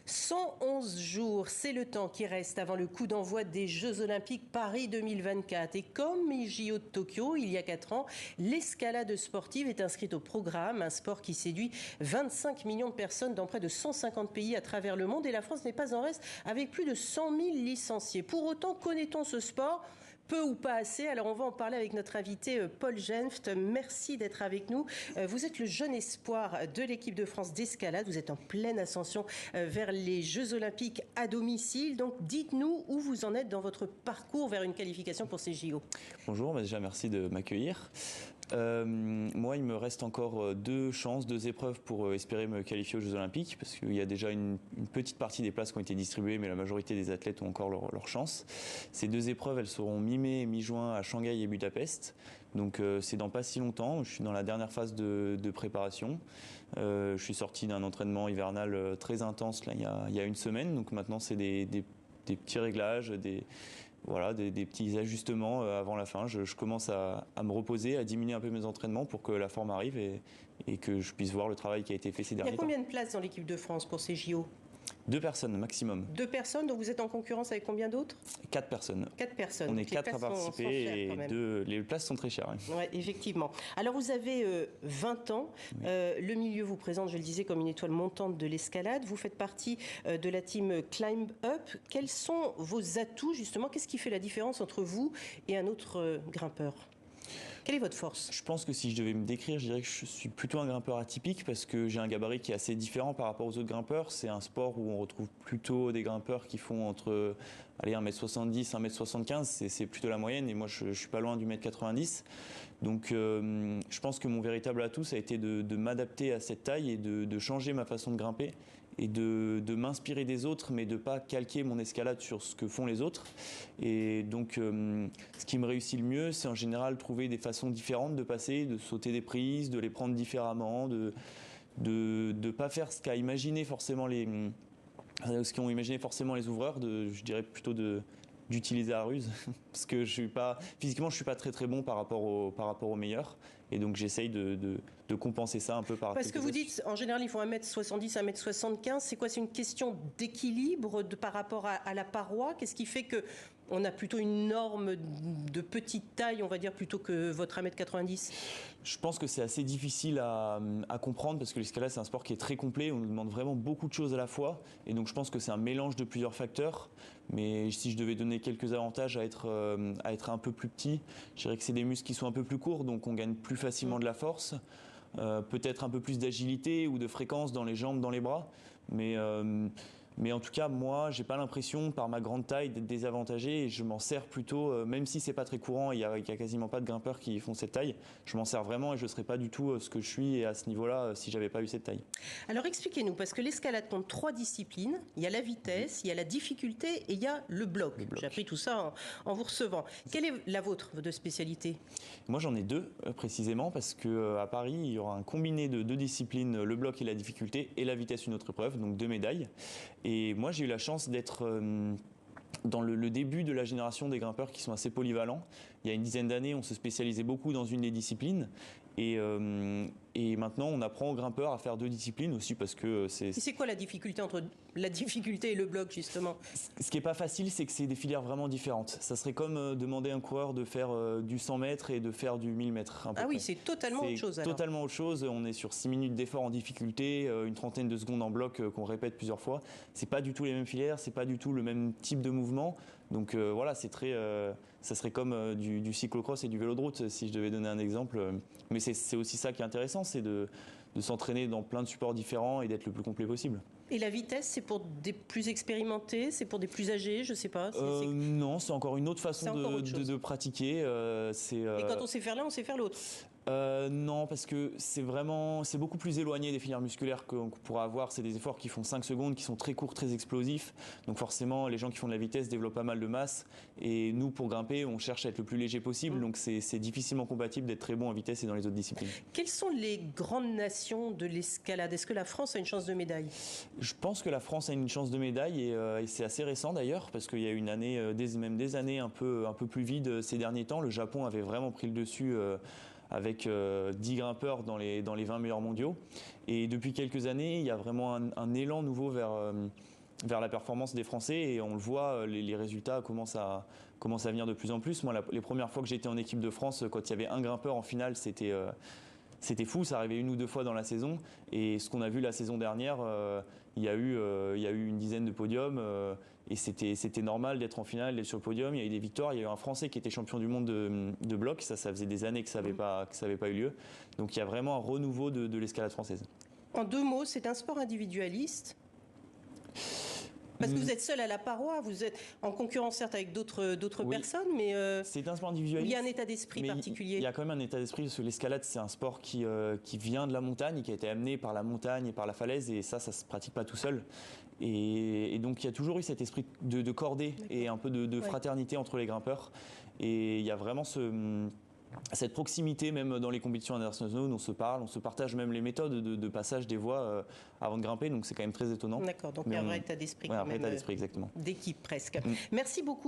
111 jours, c'est le temps qui reste avant le coup d'envoi des Jeux Olympiques Paris 2024. Et comme les JO de Tokyo, il y a 4 ans, l'escalade sportive est inscrite au programme, un sport qui séduit 25 millions de personnes dans près de 150 pays à travers le monde. Et la France n'est pas en reste avec plus de 100 000 licenciés. Pour autant, connaît-on ce sport ? Peu ou pas assez. Alors on va en parler avec notre invité Paul Genft. Merci d'être avec nous. Vous êtes le jeune espoir de l'équipe de France d'escalade. Vous êtes en pleine ascension vers les Jeux Olympiques à domicile. Donc dites-nous où vous en êtes dans votre parcours vers une qualification pour ces JO. Bonjour, déjà merci de m'accueillir. Moi, il me reste encore deux épreuves pour espérer me qualifier aux Jeux Olympiques, parce qu'il y a déjà une petite partie des places qui ont été distribuées, mais la majorité des athlètes ont encore leur chance. Ces deux épreuves, elles seront mi-mai et mi-juin à Shanghai et Budapest. Donc c'est dans pas si longtemps. Je suis dans la dernière phase de préparation. Je suis sorti d'un entraînement hivernal très intense là, il y a une semaine. Donc maintenant, c'est des petits réglages, des petits ajustements avant la fin. Je commence à me reposer, à diminuer un peu mes entraînements pour que la forme arrive et que je puisse voir le travail qui a été fait ces derniers temps. Il y a combien de places dans l'équipe de France pour ces JO ? 2 personnes maximum. 2 personnes, donc vous êtes en concurrence avec combien d'autres ? 4 personnes. 4 personnes. On est 4 à participer et les places sont très chères. Oui, effectivement. Alors vous avez 20 ans, oui. Le milieu vous présente, je le disais, comme une étoile montante de l'escalade. Vous faites partie de la team Climb Up. Quels sont vos atouts justement ? Qu'est-ce qui fait la différence entre vous et un autre grimpeur ? Quelle est votre force ? Je pense que si je devais me décrire, je dirais que je suis plutôt un grimpeur atypique parce que j'ai un gabarit qui est assez différent par rapport aux autres grimpeurs. C'est un sport où on retrouve plutôt des grimpeurs qui font entre 1m70, 1m75, c'est plutôt la moyenne et moi je suis pas loin du 1m90. Donc je pense que mon véritable atout, ça a été de m'adapter à cette taille et de changer ma façon de grimper et de m'inspirer des autres, mais de ne pas calquer mon escalade sur ce que font les autres. Et donc, ce qui me réussit le mieux, c'est en général trouver des façons différentes de passer, de sauter des prises, de les prendre différemment, de ne pas faire ce qu'ont imaginé forcément les ouvreurs, je dirais plutôt d'utiliser la ruse parce que physiquement je suis pas très bon par rapport aux meilleurs et donc j'essaye de compenser ça un peu par parce que vous dites en général il faut 1m70 1m75, c'est quoi, c'est une question d'équilibre par rapport à la paroi, qu'est-ce qui fait que on a plutôt une norme de petite taille, on va dire, plutôt que votre 1m90? Je pense que c'est assez difficile à comprendre parce que l'escalade, c'est un sport qui est très complet. On nous demande vraiment beaucoup de choses à la fois. Et donc, je pense que c'est un mélange de plusieurs facteurs. Mais si je devais donner quelques avantages à être un peu plus petit, je dirais que c'est des muscles qui sont un peu plus courts, donc on gagne plus facilement de la force. Peut-être un peu plus d'agilité ou de fréquence dans les jambes, dans les bras. Mais en tout cas, moi, j'ai pas l'impression, par ma grande taille, d'être désavantagé et je m'en sers plutôt, même si c'est pas très courant, il y a quasiment pas de grimpeurs qui font cette taille, je m'en sers vraiment et je serais pas du tout ce que je suis et à ce niveau-là si j'avais pas eu cette taille. Alors expliquez-nous, parce que l'escalade compte 3 disciplines, il y a la vitesse, il y a la difficulté et il y a le bloc. J'ai appris tout ça en vous recevant. Quelle est la vôtre de spécialité ? Moi, j'en ai 2 précisément parce que à Paris, il y aura un combiné de 2 disciplines, le bloc et la difficulté, et la vitesse une autre épreuve, donc 2 médailles. Et moi, j'ai eu la chance d'être dans le début de la génération des grimpeurs qui sont assez polyvalents. Il y a une dizaine d'années, on se spécialisait beaucoup dans une des disciplines. Et maintenant, on apprend aux grimpeurs à faire 2 disciplines aussi parce que c'est... Et c'est quoi la difficulté entre la difficulté et le bloc, justement ? Ce qui n'est pas facile, c'est que c'est des filières vraiment différentes. Ça serait comme demander à un coureur de faire du 100 mètres et de faire du 1000 mètres. Ah oui, c'est totalement autre chose. C'est totalement autre chose. On est sur 6 minutes d'effort en difficulté, une trentaine de secondes en bloc qu'on répète plusieurs fois. C'est pas du tout les mêmes filières, c'est pas du tout le même type de mouvement. Donc voilà, c'est très... ça serait comme du cyclocross et du vélo de route, si je devais donner un exemple. Mais c'est aussi ça qui est intéressant, c'est de s'entraîner dans plein de supports différents et d'être le plus complet possible. Et la vitesse, c'est pour des plus expérimentés, c'est pour des plus âgés, je sais pas. Non, c'est encore une autre façon de pratiquer. Et quand on sait faire l'un, on sait faire l'autre. Non, parce que c'est beaucoup plus éloigné des filières musculaires qu'on pourra avoir. C'est des efforts qui font 5 secondes, qui sont très courts, très explosifs. Donc forcément, les gens qui font de la vitesse développent pas mal de masse. Et nous, pour grimper, on cherche à être le plus léger possible. Donc c'est difficilement compatible d'être très bon en vitesse et dans les autres disciplines. Quelles sont les grandes nations de l'escalade ? Est-ce que la France a une chance de médaille ? Je pense que la France a une chance de médaille et c'est assez récent d'ailleurs, parce qu'il y a une année, même des années un peu plus vides ces derniers temps. Le Japon avait vraiment pris le dessus avec 10 grimpeurs dans les 20 meilleurs mondiaux. Et depuis quelques années, il y a vraiment un élan nouveau vers la performance des Français et on le voit, les résultats commencent à venir de plus en plus. Moi, les premières fois que j'étais en équipe de France, quand il y avait un grimpeur en finale, c'était fou, ça arrivait 1 ou 2 fois dans la saison. Et ce qu'on a vu la saison dernière, il y a eu une dizaine de podiums et c'était normal d'être en finale, d'être sur le podium. Il y a eu des victoires, il y a eu un Français qui était champion du monde de bloc, ça faisait des années que ça n'avait pas eu lieu. Donc il y a vraiment un renouveau de l'escalade française. En 2 mots, c'est un sport individualiste? Parce que vous êtes seul à la paroi, vous êtes en concurrence certes avec d'autres personnes, mais c'est un sport individualiste. Il y a un état d'esprit particulier. Il y a quand même un état d'esprit parce que l'escalade, c'est un sport qui vient de la montagne, qui a été amené par la montagne et par la falaise, et ça se pratique pas tout seul. Et donc il y a toujours eu cet esprit de cordée et un peu de fraternité entre les grimpeurs. Et il y a vraiment cette proximité, même dans les compétitions internationales, on se parle, on se partage même les méthodes de passage des voies avant de grimper, donc c'est quand même très étonnant. D'accord, donc il y a un vrai état d'esprit, un vrai état d'esprit, exactement. D'équipe presque. Merci beaucoup.